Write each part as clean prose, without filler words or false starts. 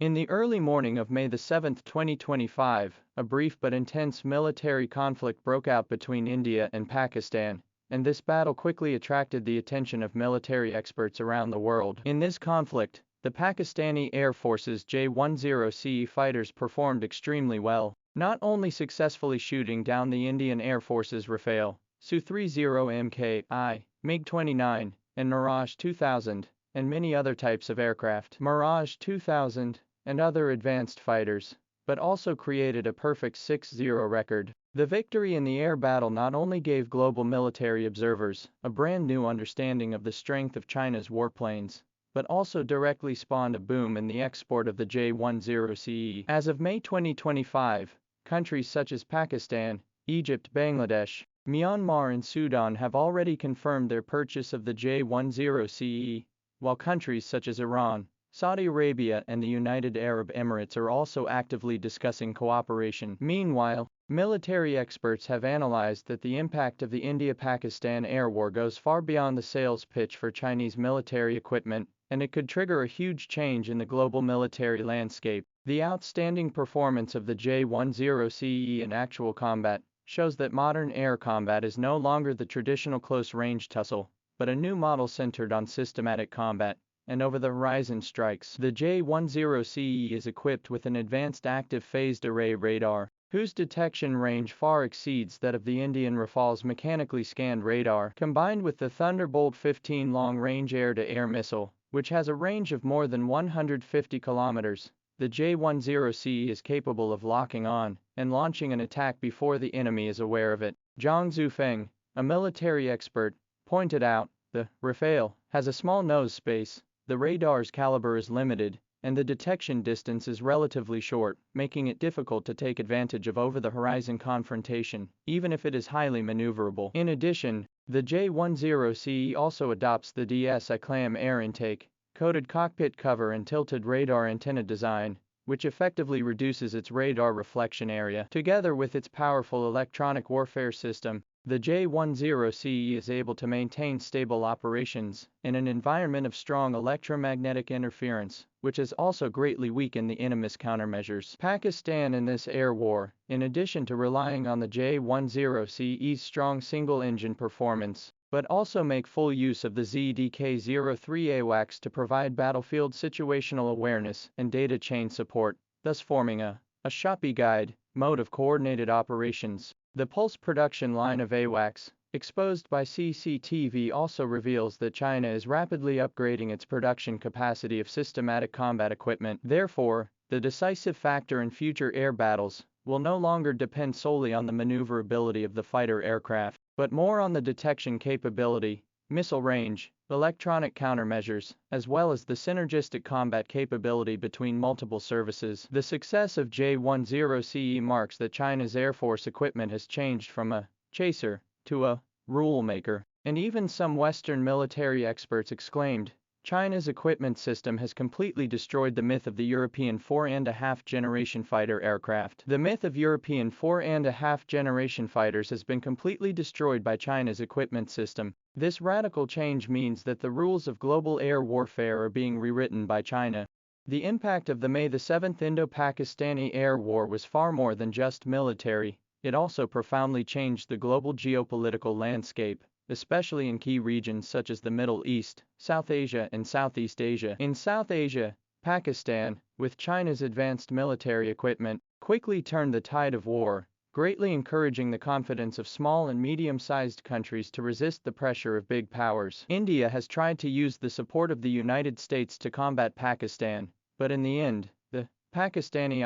In the early morning of May 7, 2025, a brief but intense military conflict broke out between India and Pakistan, and this battle quickly attracted the attention of military experts around the world. In this conflict, the Pakistani Air Force's J-10 fighters performed extremely well, not only successfully shooting down the Indian Air Force's Rafale, Su-30 Mki, MiG-29, and Mirage 2000, and many other types of aircraft, Mirage 2000, and other advanced fighters, but also created a perfect 6-0 record. The victory in the air battle not only gave global military observers a brand new understanding of the strength of China's warplanes, but also directly spawned a boom in the export of the J-10. As of May 2025, countries such as Pakistan, Egypt, Bangladesh, Myanmar and Sudan have already confirmed their purchase of the J-10, while countries such as Iran, Saudi Arabia and the United Arab Emirates are also actively discussing cooperation. Meanwhile, military experts have analyzed that the impact of the India-Pakistan air war goes far beyond the sales pitch for Chinese military equipment, and it could trigger a huge change in the global military landscape. The outstanding performance of the J-10 in actual combat shows that modern air combat is no longer the traditional close-range tussle, but a new model centered on systematic combat and over-the-horizon strikes. The J-10 is equipped with an advanced active phased array radar, whose detection range far exceeds that of the Indian Rafale's mechanically scanned radar, combined with the Thunderbolt 15 long-range air-to-air missile, which has a range of more than 150 kilometers. The J-10 is capable of locking on and launching an attack before the enemy is aware of it. Zhang Zufeng, a military expert, pointed out, the Rafale has a small nose space, the radar's caliber is limited, and the detection distance is relatively short, making it difficult to take advantage of over-the-horizon confrontation, even if it is highly maneuverable. In addition, the J-10 also adopts the DSI-CLAM air intake, coated cockpit cover and tilted radar antenna design, which effectively reduces its radar reflection area. Together with its powerful electronic warfare system, the J-10 is able to maintain stable operations in an environment of strong electromagnetic interference, which has also greatly weakened the enemy's countermeasures. Pakistan in this air war, in addition to relying on the J-10's strong single-engine performance, but also make full use of the ZDK-03 AWACS to provide battlefield situational awareness and data chain support, thus forming a SHOPI guide mode of coordinated operations. The pulse production line of AWACS, exposed by CCTV, also reveals that China is rapidly upgrading its production capacity of systematic combat equipment. Therefore, the decisive factor in future air battles will no longer depend solely on the maneuverability of the fighter aircraft, but more on the detection capability, missile range, electronic countermeasures, as well as the synergistic combat capability between multiple services. The success of J-10 marks that China's Air Force equipment has changed from a chaser to a rule maker, and even some Western military experts exclaimed, China's equipment system has completely destroyed the myth of the European 4.5-generation fighter aircraft. The myth of European 4.5-generation fighters has been completely destroyed by China's equipment system. This radical change means that the rules of global air warfare are being rewritten by China. The impact of the May 7 Indo-Pakistani air war was far more than just military. It also profoundly changed the global geopolitical landscape, especially in key regions such as the Middle East, South Asia and Southeast Asia. In South Asia, Pakistan, with China's advanced military equipment, quickly turned the tide of war, greatly encouraging the confidence of small and medium-sized countries to resist the pressure of big powers. India has tried to use the support of the United States to combat Pakistan, but in the end, the Pakistani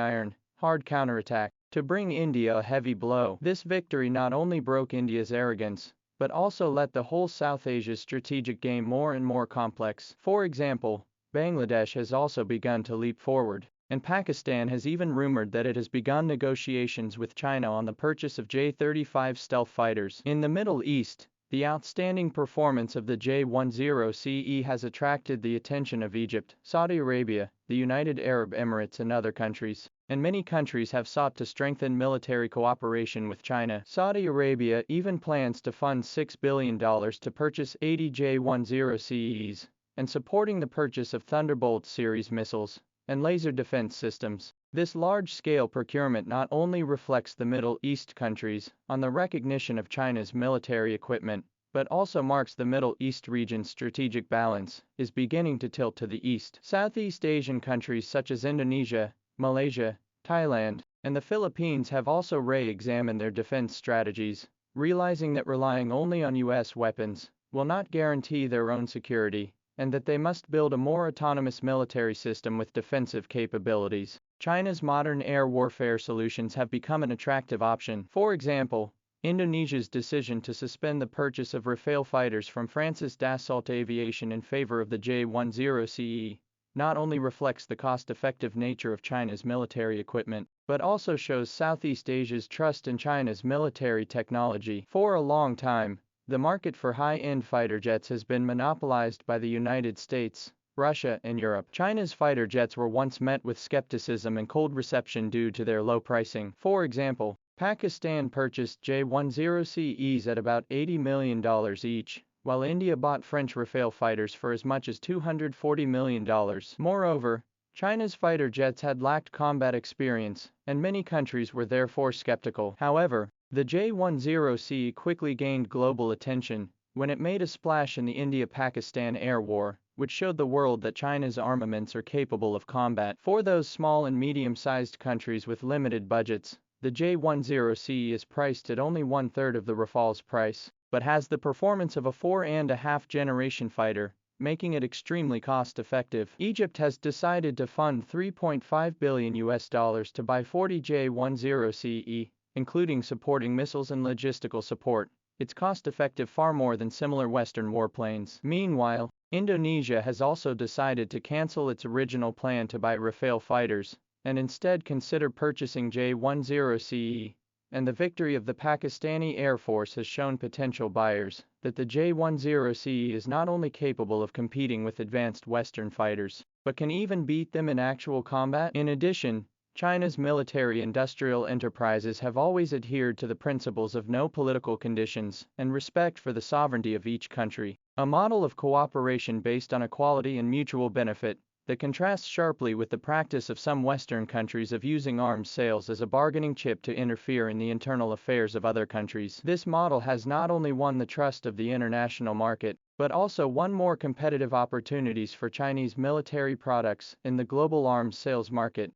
hard counterattack to bring India a heavy blow. This victory not only broke India's arrogance, but also let the whole South Asia's strategic game more and more complex. For example, Bangladesh has also begun to leap forward, and Pakistan has even rumored that it has begun negotiations with China on the purchase of J-35 stealth fighters. In the Middle East, the outstanding performance of the J-10 has attracted the attention of Egypt, Saudi Arabia, the United Arab Emirates and other countries, and many countries have sought to strengthen military cooperation with China. Saudi Arabia even plans to fund $6 billion to purchase 80 J-10s, and supporting the purchase of Thunderbolt series missiles, and laser defense systems. This large-scale procurement not only reflects the Middle East countries on the recognition of China's military equipment, but also marks the Middle East region's strategic balance is beginning to tilt to the east. Southeast Asian countries such as Indonesia, Malaysia, Thailand, and the Philippines have also re-examined their defense strategies, realizing that relying only on U.S. weapons will not guarantee their own security, and that they must build a more autonomous military system with defensive capabilities. China's modern air warfare solutions have become an attractive option. For example, Indonesia's decision to suspend the purchase of Rafale fighters from France's Dassault Aviation in favor of the J-10 not only reflects the cost-effective nature of China's military equipment, but also shows Southeast Asia's trust in China's military technology. For a long time, the market for high-end fighter jets has been monopolized by the United States, Russia, and Europe. China's fighter jets were once met with skepticism and cold reception due to their low pricing. For example, Pakistan purchased J-10Es at about $80 million each, while India bought French Rafale fighters for as much as $240 million. Moreover, China's fighter jets had lacked combat experience, and many countries were therefore skeptical. However, the J-10C quickly gained global attention when it made a splash in the India-Pakistan air war, which showed the world that China's armaments are capable of combat. For those small and medium-sized countries with limited budgets, the J-10C is priced at only one-third of the Rafale's price, but has the performance of a 4.5-generation fighter, making it extremely cost-effective. Egypt has decided to fund $3.5 billion to buy 40 J-10C, including supporting missiles and logistical support. It's cost-effective far more than similar Western warplanes. Meanwhile, Indonesia has also decided to cancel its original plan to buy Rafale fighters, and instead consider purchasing J-10C, and the victory of the Pakistani Air Force has shown potential buyers that the J-10C is not only capable of competing with advanced Western fighters, but can even beat them in actual combat. In addition, China's military-industrial enterprises have always adhered to the principles of no political conditions and respect for the sovereignty of each country, a model of cooperation based on equality and mutual benefit that contrasts sharply with the practice of some Western countries of using arms sales as a bargaining chip to interfere in the internal affairs of other countries. This model has not only won the trust of the international market, but also won more competitive opportunities for Chinese military products in the global arms sales market.